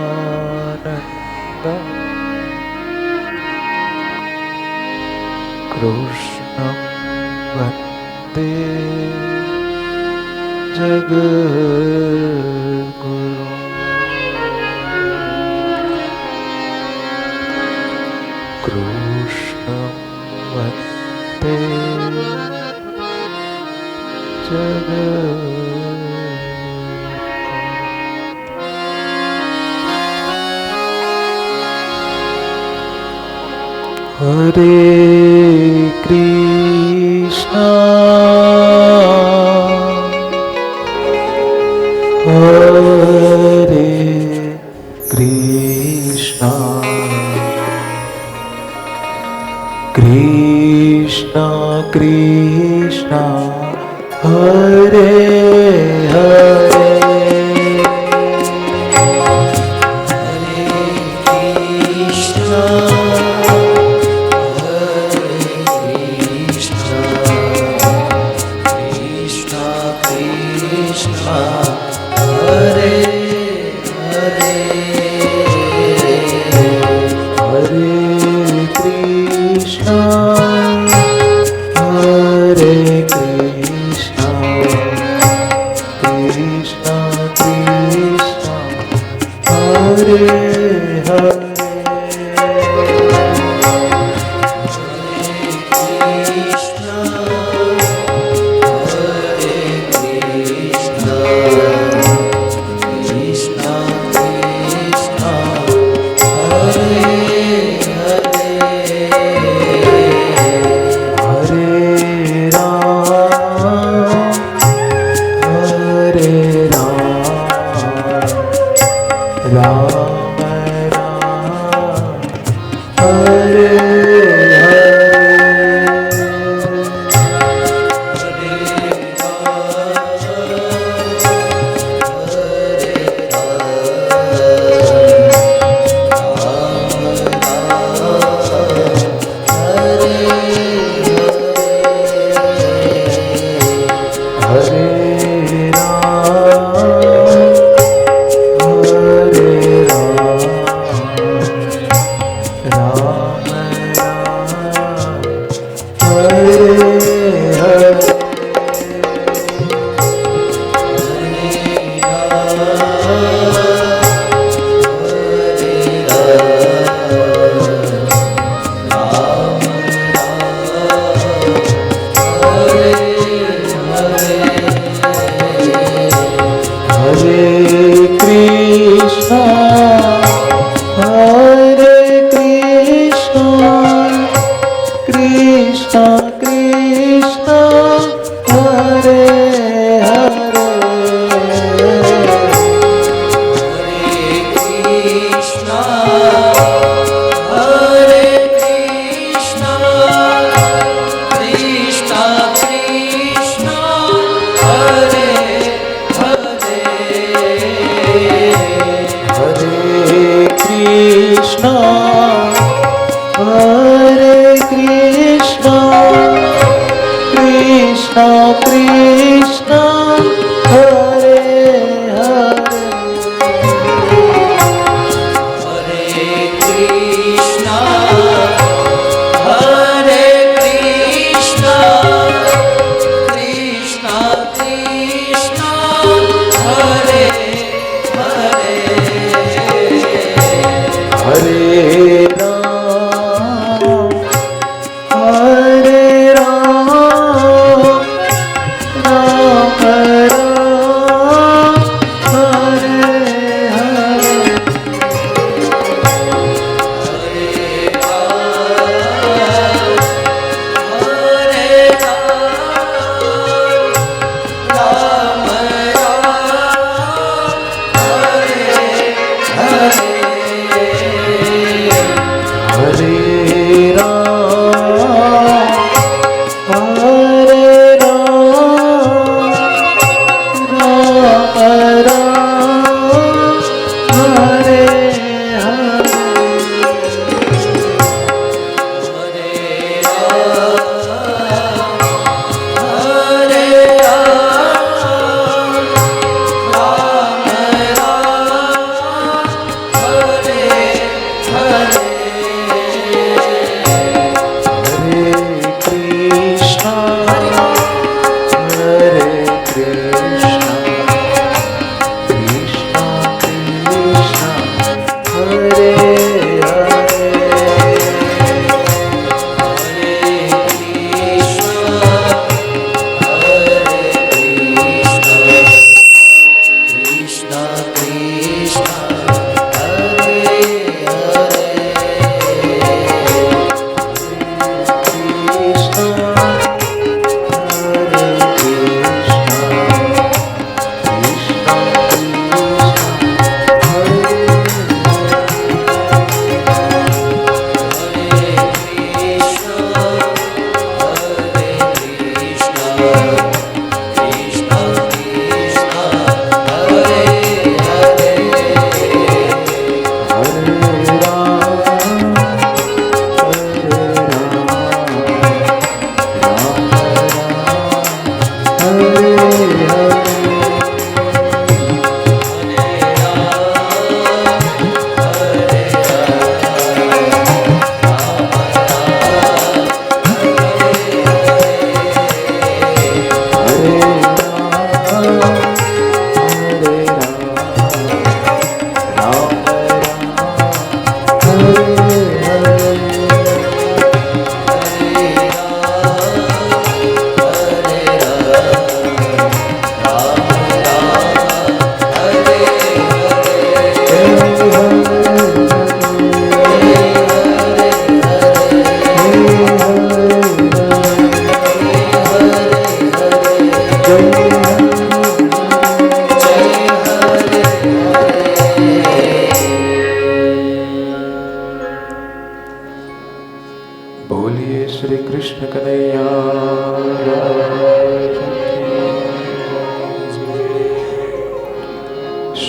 कृष्णं वन्दे जगद्गुरुम्। कृष्णं वन्दे जगद्गुरुम्। हरे कृष्णा हरे कृष्णा कृष्णा कृष्णा हरे हरे Krishna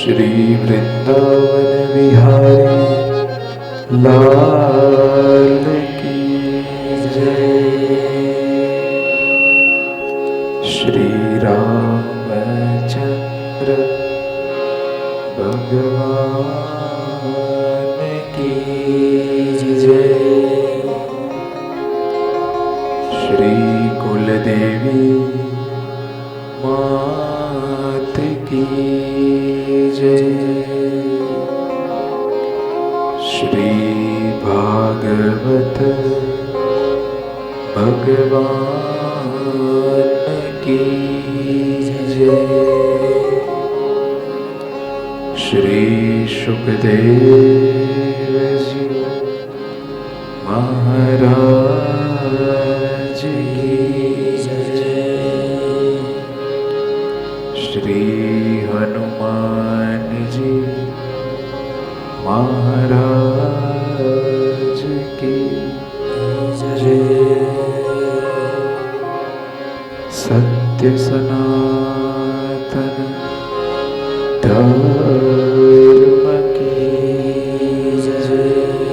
श्री वृंदावन बिहारी लाल की जय। श्री रामचंद्र भगवान की जय। श्री कुलदेवी मात की जय। श्री भागवत भगवान की जय। श्री सुखदेव जी महाराज की जय। श्री हनुमान जी महाराज की जय। सत्य सनातन धर्म की जय।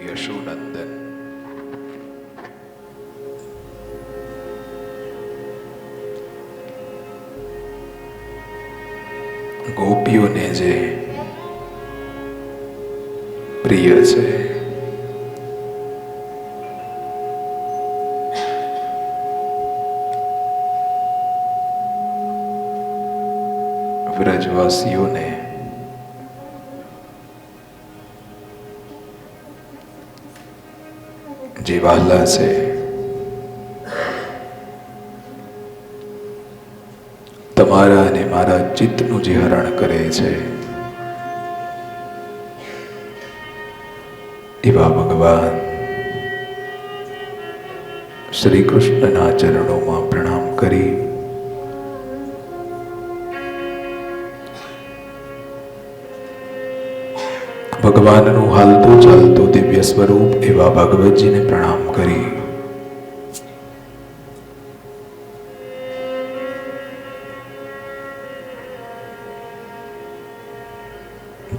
યશોનંદન. ગોપીઓને જે પ્રિય છે, વ્રજવાસીઓને જે વહાલા છે, તમારા અને મારા ચિત્તનું જે હરણ કરે છે, એવા ભગવાન શ્રી કૃષ્ણના ચરણોમાં પ્રણામ કરી ભગવાનનું હાલતું ચાલતું દિવ્ય સ્વરૂપ એવા ભાગવતજીને પ્રણામ કરી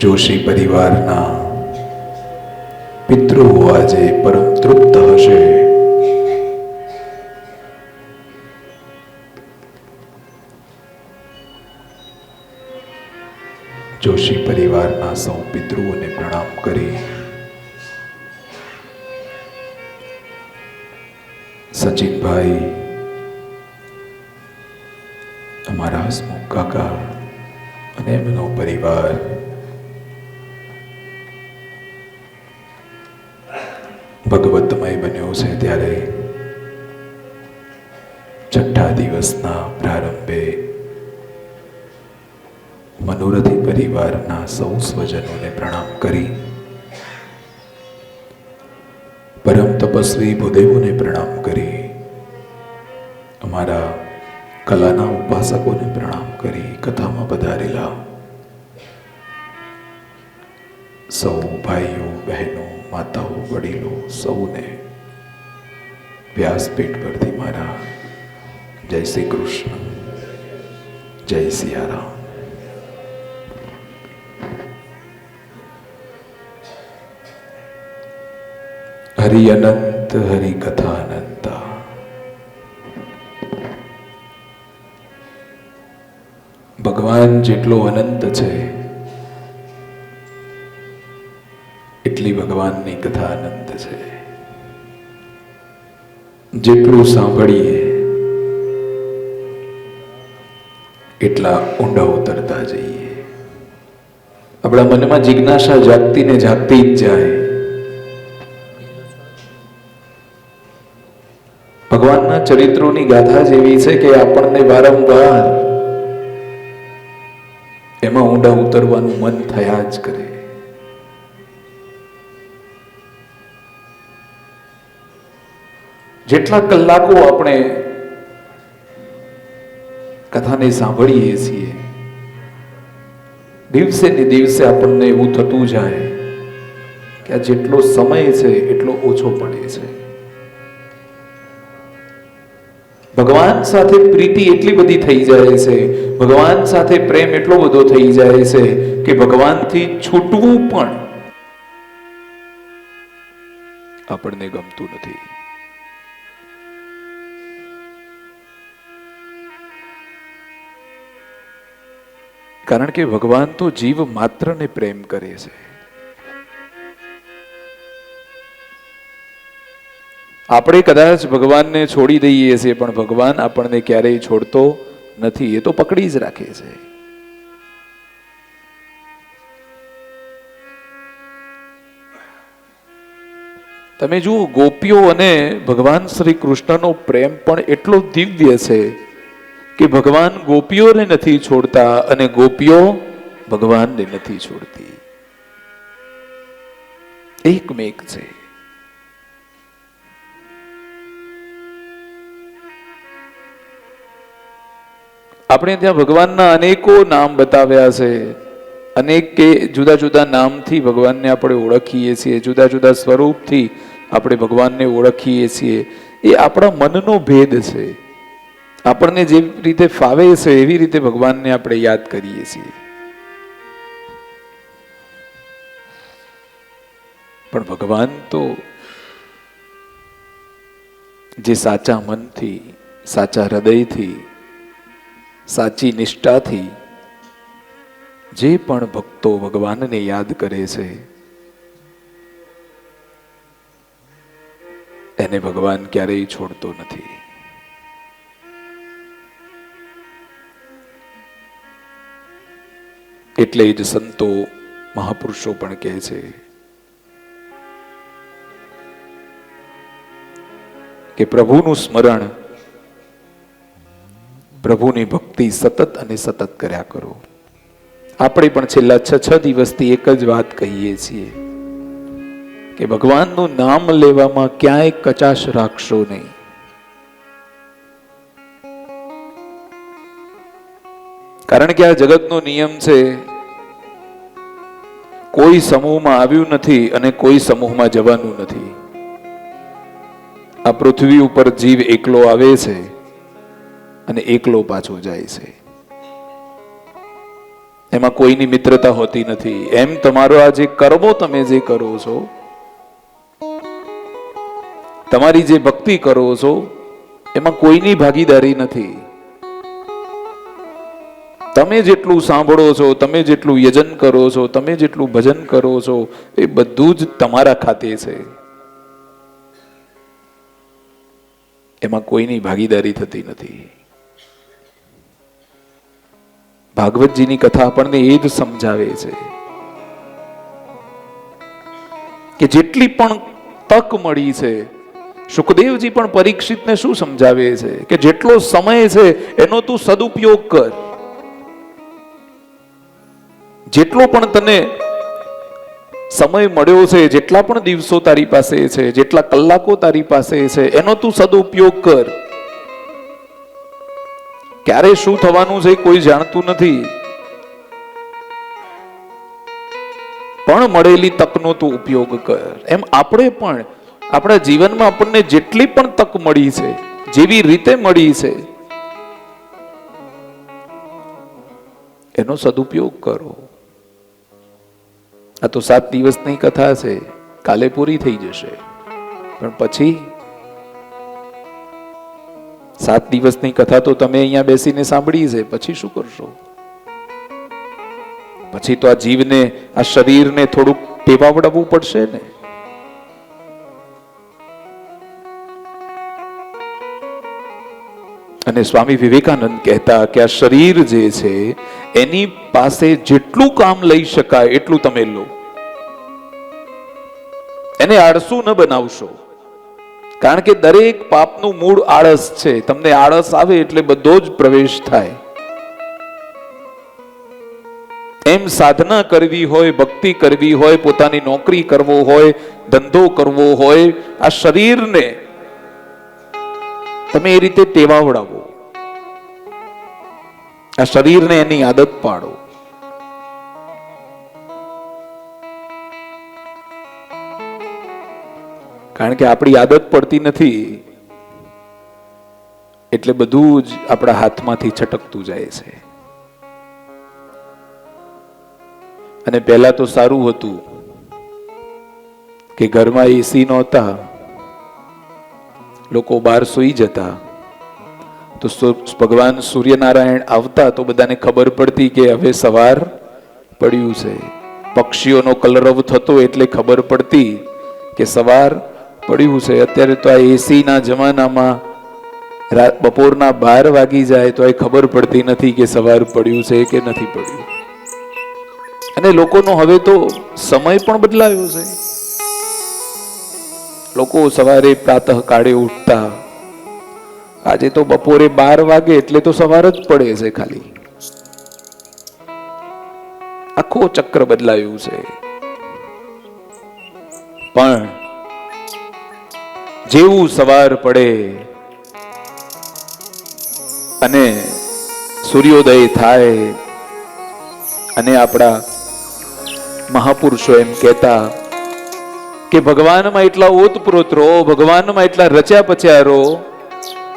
જોશી પરિવારના પિતૃઓ આજે પરમ તૃપ્ત હશે. જોશી પરિવારના સૌ પિતૃઓને પ્રણામ કરી સચિનભાઈ, અમારા હસમુખ કાકા અને એમનો પરિવાર, ભગવતમય બન્યો છે ત્યારે છઠ્ઠા દિવસના પ્રારંભે મનોરથી પરિવારના સૌ સ્વજનોને પ્રણામ કરી પરમ તપસ્વી ભૂદેવોને પ્રણામ કરી અમારા કલાના ઉપાસકોને પ્રણામ કરી કથામાં પધારેલા સૌ ભાઈઓ બહેનો માતાઓ વડીલો સૌને વ્યાસપીઠ પરથી મારા જય શ્રી કૃષ્ણ, જય સિયારામ. હરિ અનંત હરિ કથા અનંતા. ભગવાન જેટલો અનંત છે એટલી ભગવાનની કથા અનંત છે. જેટલું સાંભળીએ એટલા ઊંડા ઉતરતા જઈએ. આપણા મનમાં જિજ્ઞાસા જાગતી ને જાગતી જ જાય. ભગવાનના ચરિત્રોની ગાથા જેવી છે કે આપણને વારંવાર એમાં ઊંડા ઉતરવાનું મન થયા જ કરે. જેટલા કલાકો આપણે કથાને સાંભળીએ છીએ દિવસે ને દિવસે આપણને એવું થતું જાય કે આ જેટલો સમય છે એટલો ઓછો પડે છે. ભગવાન સાથે પ્રીતિ એટલી બધી થઈ જાય છે, ભગવાન સાથે પ્રેમ એટલો બધો થઈ જાય છે કે ભગવાનથી છૂટવું પણ આપણને ગમતું નથી. કારણ કે ભગવાન તો જીવ માત્રને પ્રેમ કરે છે. આપણે કદાચ ભગવાનને છોડી દઈએ છીએ પણ ભગવાન આપણને ક્યારેય છોડતો નથી. એ તો પકડી જ રાખે છે. તમે જુઓ, ગોપીઓ અને ભગવાન શ્રી કૃષ્ણનો પ્રેમ પણ એટલો દિવ્ય છે કે ભગવાન ગોપીઓને નથી છોડતા અને ગોપીઓ ભગવાનને નથી છોડતી. એકમેક છે. આપણે ત્યાં ભગવાનના અનેકો નામ બતાવ્યા છે. અનેક કે જુદા જુદા નામથી ભગવાનને આપણે ઓળખીએ છીએ, જુદા જુદા સ્વરૂપથી આપણે ભગવાનને ઓળખીએ છીએ. એ આપણા મનનો ભેદ છે. આપણને જે રીતે ફાવે છે એવી રીતે ભગવાનને આપણે યાદ કરીએ છીએ. પણ ભગવાન તો જે સાચા મનથી, સાચા હૃદયથી, સાચી નિષ્ઠાથી જે પણ ભક્તો ભગવાનને યાદ કરે છે એને ભગવાન ક્યારેય છોડતો નથી. એટલે જ સંતો મહાપુરુષો પણ કહે છે કે પ્રભુનું સ્મરણ, પ્રભુની ભક્તિ સતત અને સતત કર્યા કરો. આપણે પણ છેલ્લા 6 દિવસથી એક જ વાત કહીએ છીએ કે ભગવાનનું નામ લેવામાં ક્યાંય કચાશ રાખશો નહીં. કારણ કે આ જગતનો નિયમ છે, કોઈ સમૂહમાં આવ્યું નથી અને કોઈ સમૂહમાં જવાનું નથી. આ પૃથ્વી ઉપર જીવ એકલો આવે છે અને એકલો પાછો જાય છે. એમાં કોઈની મિત્રતા હોતી નથી. એમ તમારો આ જે કર્મો તમે જે કરો છો, તમારી જે ભક્તિ કરો છો, એમાં કોઈની ભાગીદારી નથી. તમે જેટલું સાંભળો છો, તમે જેટલું યજન કરો છો, તમે જેટલું ભજન કરો છો, એ બધું જ તમારા ખાતે છે. એમાં કોઈની ભાગીદારી થતી નથી. ભાગવતજીની કથા આપણને એ જ સમજાવે છે કે જેટલી પણ તક મળી છે, સુખદેવજી પણ પરીક્ષિતને શું સમજાવે છે કે જેટલો સમય છે એનો તું સદુપયોગ કર. જેટલો પણ તને સમય મળ્યો છે, જેટલા પણ દિવસો તારી પાસે છે, જેટલા કલાકો તારી પાસે છે, એનો તું સદુપયોગ કર. ક્યારે શું થવાનું છે કોઈ જાણતું નથી, પણ મળેલી તકનો તું ઉપયોગ કર. એમ આપણે પણ આપણા જીવનમાં આપણને જેટલી પણ તક મળી છે, જેવી રીતે મળી છે, એનો સદુપયોગ કરો. આ તો 7 દિવસની કથા છે, કાલે પૂરી થઈ જશે. પણ પછી 7 દિવસની કથા તો તમે અહીંયા બેસીને સાંભળી છે, પછી શું કરશો? પછી તો આ જીવને, આ શરીરને થોડુંક ટેવાવડાવવું પડશે ને. અને સ્વામી વિવેકાનંદ કહેતા કે આ શરીર જે છે એની પાસે જેટલું કામ લઈ શકાય એટલું તમે લો. એને આળસુ ન બનાવશો, કારણ કે દરેક પાપનું મૂળ આળસ છે. તમને આળસ આવે એટલે બધો જ પ્રવેશ થાય. એમ સાધના કરવી હોય, ભક્તિ કરવી હોય, પોતાની નોકરી કરવો હોય, ધંધો કરવો હોય, આ શરીરને તમે એ રીતે ટેવાવડાવો. આ શરીરને એની આદત પાડો. કારણ કે આપણી આદત પડતી નથી, એટલે બધું જ આપણા હાથમાંથી છટકતું જાય છે. અને પહેલા તો સારું હતું કે ઘરમાં એસી નહોતા, લોકો બહાર સૂઈ જતા, તો ભગવાન સૂર્યનારાયણ આવતા તો બધાને ખબર પડતી કે હવે સવાર પડ્યું છે. પક્ષીઓનો કલરવ થતો એટલે ખબર પડતી કે સવાર પડ્યું છે. અત્યારે તો આ એસી ના જમાનામાં બપોરના 12 વાગી જાય તો ખબર પડતી નથી કે સવાર પડ્યું છે કે નથી પડ્યું. અને લોકોનો હવે તો સમય પણ બદલાયો છે. લોકો સવારે પ્રાતઃ કાળે ઉઠતા, આજે તો બપોરે 12 વાગે એટલે તો સવાર જ પડે છે ખાલી. આખો ચક્ર બદલાયું છે. પણ જેવું સવાર પડે અને સૂર્યોદય થાય, અને આપણા મહાપુરુષો એમ કહેતા કે ભગવાનમાં એટલા ઓતપ્રોત રહો, ભગવાનમાં એટલા રચ્યા પચ્યા રહો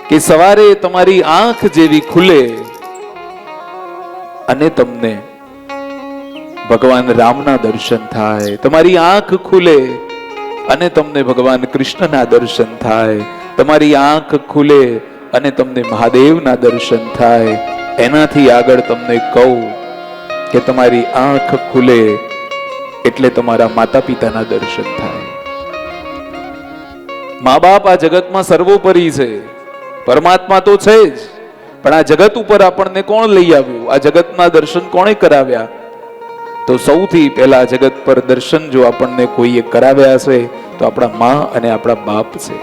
કે સવારે તમારી આંખ જેવી ખુલે અને તમને ભગવાન રામના દર્શન થાય. તમારી આંખ ખુલે અને તમને ભગવાન કૃષ્ણના દર્શન થાય, તમારી આંખ ખુલે અને તમને મહાદેવના દર્શન થાય. એનાથી આગળ તમને કહું કે તમારી આંખ ખુલે એટલે તમારા માતા પિતાના દર્શન થાય. મા બાપ આ જગતમાં સર્વોપરી છે, પરમાત્મા તો છે જ, પણ આ જગત ઉપર આપણને કોણ લઈ આવ્યું? આ જગતના દર્શન કોણે કરાવ્યા? તો સૌથી પહેલા જગત પર દર્શન જો આપણને કોઈએ કરાવ્યા છે તો આપણા મા અને આપણા બાપ છે,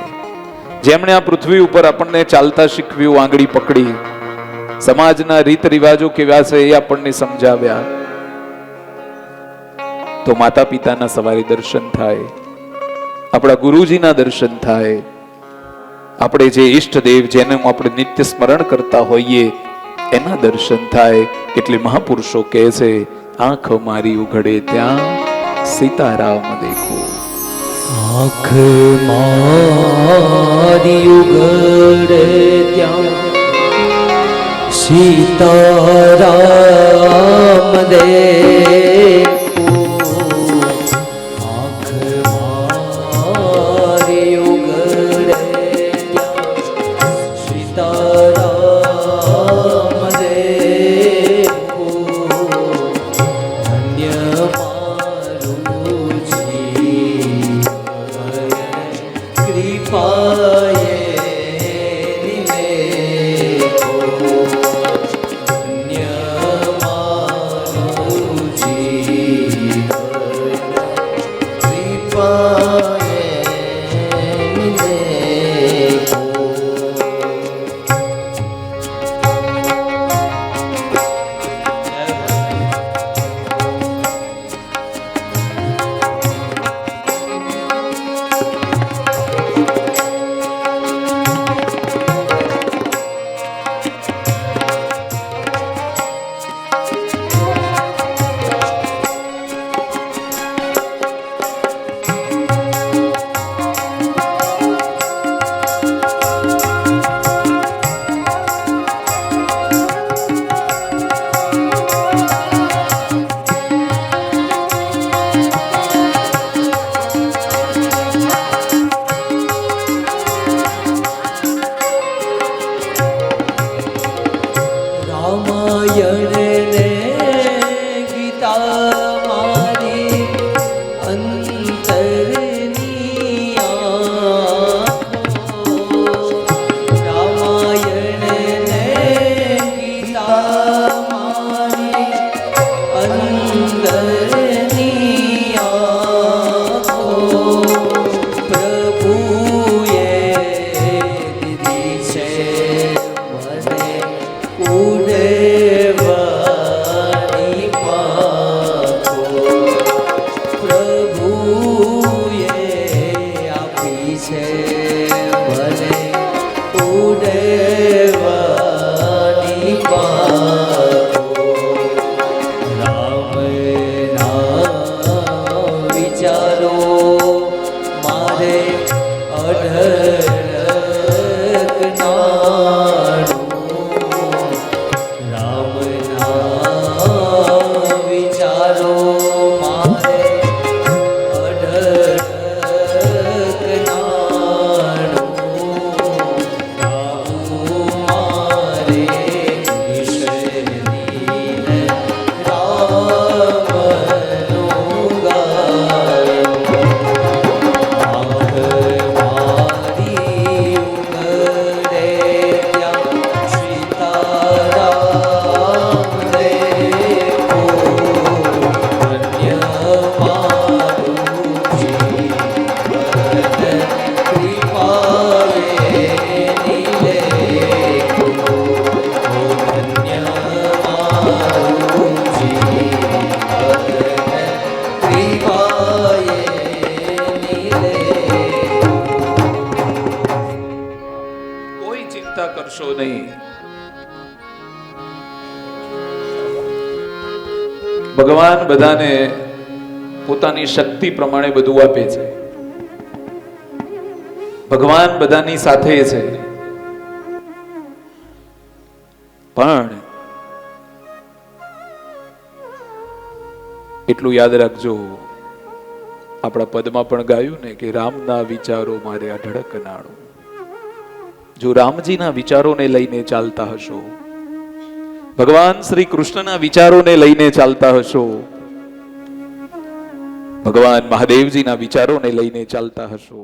જેમણે આ પૃથ્વી ઉપર આપણને ચાલતા શીખવ્યું, આંગળી પકડી, સમાજના રીત રિવાજો કેવા છે એ આપણને સમજાવ્યા. તો માતા પિતાના સવારે દર્શન થાય, આપણા ગુરુજીના દર્શન થાય, આપણે જે ઈષ્ટદેવ જેનું આપણે નિત્ય સ્મરણ કરતા હોઈએ એના દર્શન થાય. એટલે મહાપુરુષો કહે છે, આંખ મારી ઉઘડે ત્યાં સીતારામ દેખો. આંખ મારી ઉઘડે ત્યાં સીતારામ દેખો. આંખ મારી ઉઘડે ત્યાં સીતારામ દેખો. ધન્ય મારું જીવન કૃપાએ નિલેખો. ધન્ય મારું જીવન કૃપાએ નિલેખો. રામાયણ ને ગીતા મારી અંતરની આંખો. રામાયણ ને ગીતા મારી અંતરની આંખો. પ્રભુએ દીધી છે મને ઉડવાની પાંખો. પ્રભુએ આપી છે મને ઉડવાની પાંખો. રામના વિચારો મારે અઢળક નાણું. રામના વિચારો મારે અઢળક નાણું. ગાવું મારે ઈશ્વરની રામનું ગાયું. આંખ મારી ઉઘડે ત્યાં સીતારામ દેખો. ધન્ય મારું જીવન કૃપાએ નિલેખો. ધન્ય મારું જીવન કૃપાએ નિલેખો. કોઈ ચિંતા કરશો નહીં. ભગવાન બધાને પોતાની શક્તિ પ્રમાણે બધું આપે છે. ભગવાન બધાની સાથે છે, પણ એટલું યાદ રાખજો આપણા પદમાં પણ ગાયું ને કે રામના વિચારો મારે અઢળક નાણું. જો રામજીના વિચારોને લઈને ચાલતા હશો, ભગવાન શ્રી કૃષ્ણના વિચારોને લઈને ચાલતા હશો, ભગવાન મહાદેવજીના વિચારોને લઈને ચાલતા હશો,